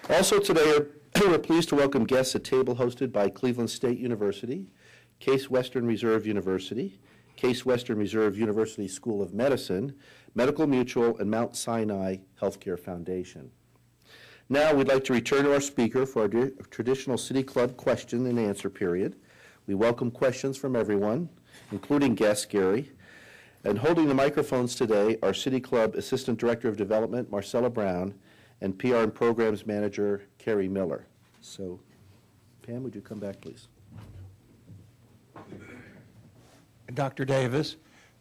Also today, we're pleased to welcome guests at table hosted by Cleveland State University, Case Western Reserve University, Case Western Reserve University School of Medicine, Medical Mutual, and Mount Sinai Healthcare Foundation. Now we'd like to return to our speaker for our traditional City Club question and answer period. We welcome questions from everyone, including guest Gary. And holding the microphones today are City Club Assistant Director of Development, Marcella Brown, and PR and Programs Manager, Carrie Miller. So, Pam, would you come back, please? Dr. Davis,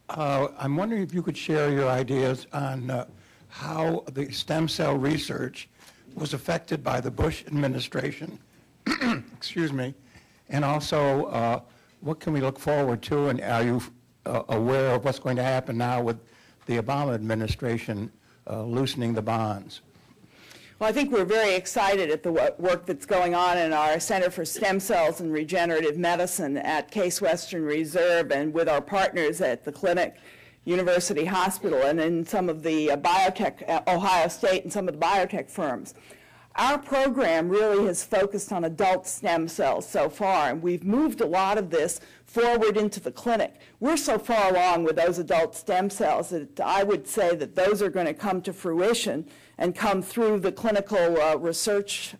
I'm wondering if you could share your ideas on how the stem cell research was affected by the Bush administration, excuse me, and also what can we look forward to, and are you aware of what's going to happen now with the Obama administration loosening the bonds? Well, I think we're very excited at the work that's going on in our Center for Stem Cells and Regenerative Medicine at Case Western Reserve and with our partners at the clinic, University Hospital, and in some of the biotech, Ohio State and some of the biotech firms. Our program really has focused on adult stem cells so far, and we've moved a lot of this forward into the clinic. We're so far along with those adult stem cells that I would say that those are going to come to fruition and come through the clinical research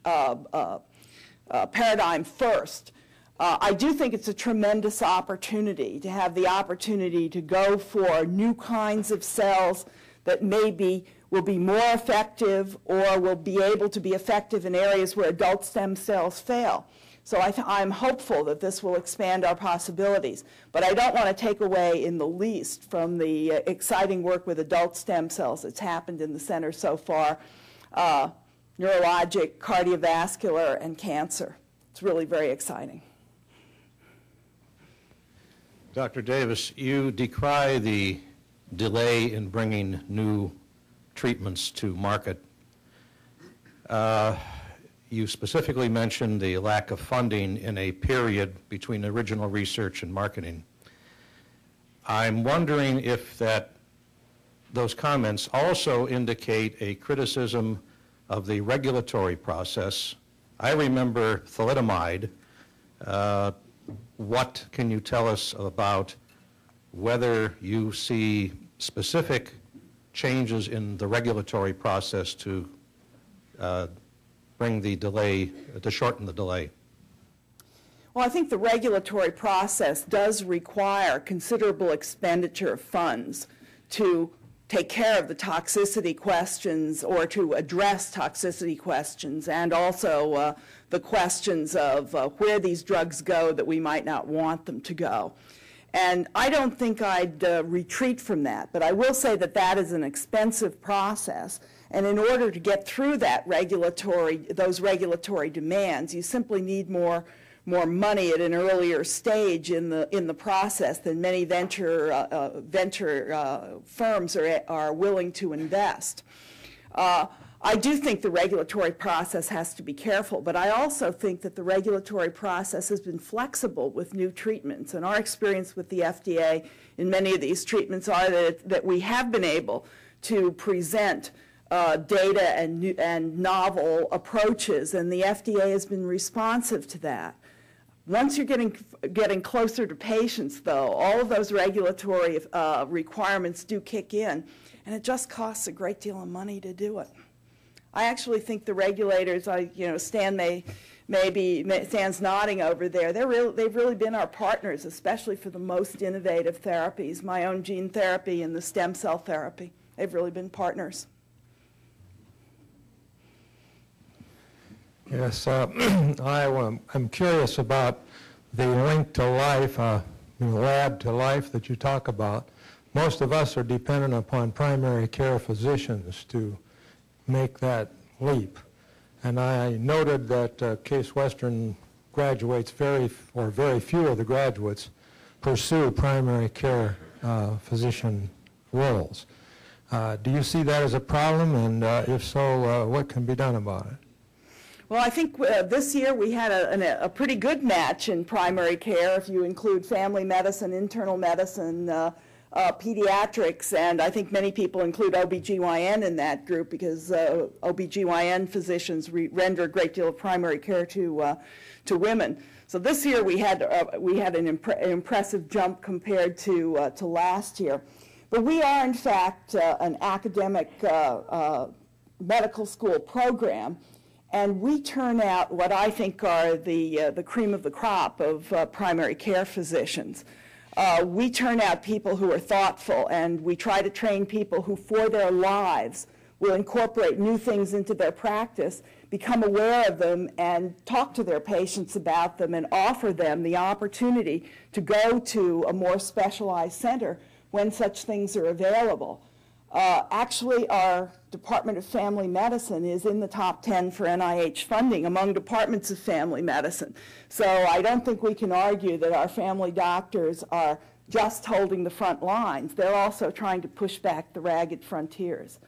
paradigm first. I do think it's a tremendous opportunity to have the opportunity to go for new kinds of cells that maybe will be more effective or will be able to be effective in areas where adult stem cells fail. So I'm hopeful that this will expand our possibilities. But I don't want to take away in the least from the exciting work with adult stem cells that's happened in the center so far, neurologic, cardiovascular, and cancer. It's really very exciting. Dr. Davis, you decry the delay in bringing new treatments to market. You specifically mentioned the lack of funding in a period between original research and marketing. I'm wondering if those comments also indicate a criticism of the regulatory process. I remember thalidomide. What can you tell us about whether you see specific changes in the regulatory process to bring the delay, to shorten the delay? Well, I think the regulatory process does require considerable expenditure of funds to take care of the toxicity questions or to address toxicity questions, and also the questions of where these drugs go that we might not want them to go. And I don't think I'd retreat from that, but I will say that that is an expensive process. And in order to get through that those regulatory demands, you simply need more money at an earlier stage in the process than many venture firms are willing to invest. I do think the regulatory process has to be careful, but I also think that the regulatory process has been flexible with new treatments. And our experience with the FDA in many of these treatments are that we have been able to present data and novel approaches, and the FDA has been responsive to that. Once you're getting closer to patients, though, all of those regulatory requirements do kick in, and it just costs a great deal of money to do it. I actually think the regulators, Stan's nodding over there, they've really been our partners, especially for the most innovative therapies, my own gene therapy and the stem cell therapy. They've really been partners. Yes, I'm curious about the link to life, lab to life that you talk about. Most of us are dependent upon primary care physicians to make that leap. And I noted that Case Western graduates, very few of the graduates pursue primary care physician roles. Do you see that as a problem? And if so, what can be done about it? Well, I think this year we had a pretty good match in primary care, if you include family medicine, internal medicine, pediatrics, and I think many people include OBGYN in that group because OBGYN physicians render a great deal of primary care to women. So this year we had an impressive jump compared to last year. But we are, in fact, an academic medical school program, and we turn out what I think are the cream of the crop of primary care physicians. We turn out people who are thoughtful, and we try to train people who, for their lives, will incorporate new things into their practice, become aware of them, and talk to their patients about them, and offer them the opportunity to go to a more specialized center when such things are available. Actually, our Department of Family Medicine is in the top 10 for NIH funding among departments of family medicine. So I don't think we can argue that our family doctors are just holding the front lines. They're also trying to push back the ragged frontiers.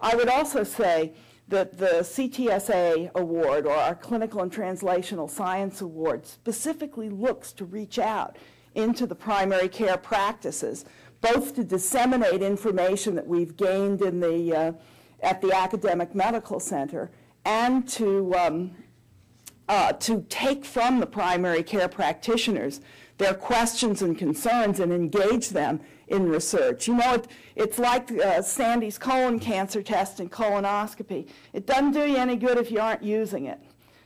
I would also say that the CTSA award, or our Clinical and Translational Science Award, specifically looks to reach out into the primary care practices, both to disseminate information that we've gained in at the academic medical center, and to take from the primary care practitioners their questions and concerns and engage them in research. You know, it's like Sandy's colon cancer test and colonoscopy. It doesn't do you any good if you aren't using it.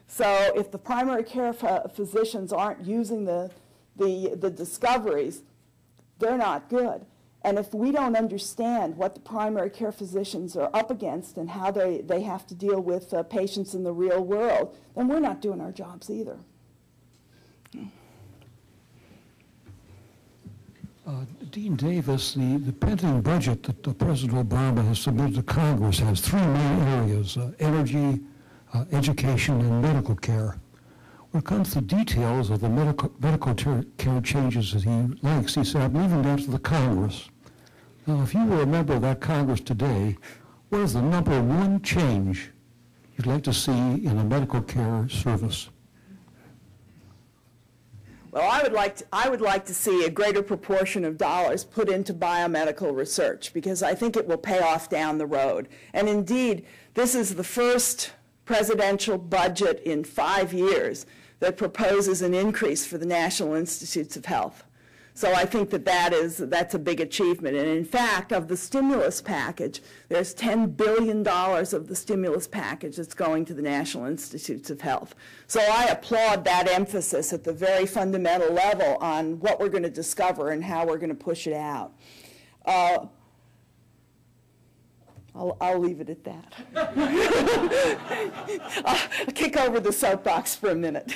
So if the primary care physicians aren't using the discoveries, they're not good. And if we don't understand what the primary care physicians are up against and how they have to deal with patients in the real world, then we're not doing our jobs either. Dean Davis, the pending budget that President Obama has submitted to Congress has three main areas: energy, education, and medical care. When it comes to details of the medical care changes that he likes, he said, "I'm leaving that to the Congress." Now, if you were a member of that Congress today, what is the number one change you'd like to see in a medical care service? Well, I would like to see a greater proportion of dollars put into biomedical research, because I think it will pay off down the road. And indeed, this is the first presidential budget in 5 years that proposes an increase for the National Institutes of Health. So I think that's a big achievement. And in fact, of the stimulus package, there's $10 billion of the stimulus package that's going to the National Institutes of Health. So I applaud that emphasis at the very fundamental level on what we're going to discover and how we're going to push it out. I'll leave it at that. I'll kick over the soapbox for a minute.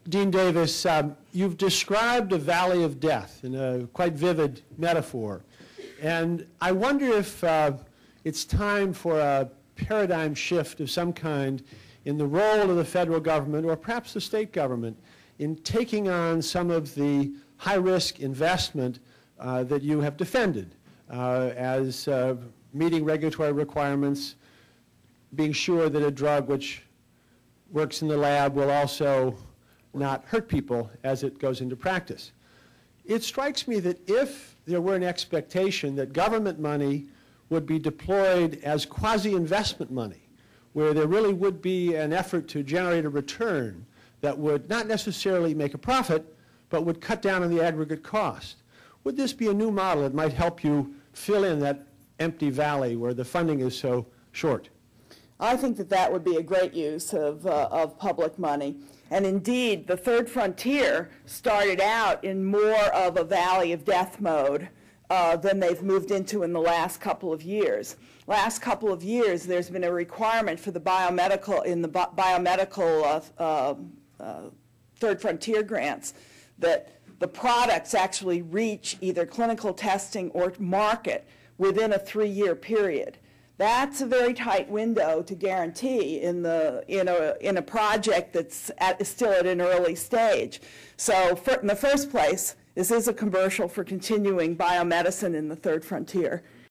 Dean Davis, you've described a valley of death in a quite vivid metaphor. And I wonder if it's time for a paradigm shift of some kind in the role of the federal government, or perhaps the state government, in taking on some of the high-risk investment that you have defended as meeting regulatory requirements, being sure that a drug which works in the lab will also not hurt people as it goes into practice. It strikes me that if there were an expectation that government money would be deployed as quasi-investment money, where there really would be an effort to generate a return that would not necessarily make a profit, but would cut down on the aggregate cost, would this be a new model that might help you fill in that empty valley where the funding is so short? I think that would be a great use of public money. And indeed, the third frontier started out in more of a valley of death mode than they've moved into in the last couple of years. Last couple of years, there's been a requirement for the biomedical, in the biomedical third frontier grants, that the products actually reach either clinical testing or market within a 3-year period. That's a very tight window to guarantee in a project that's still at an early stage. So in the first place, this is a commercial for continuing biomedicine in the third frontier.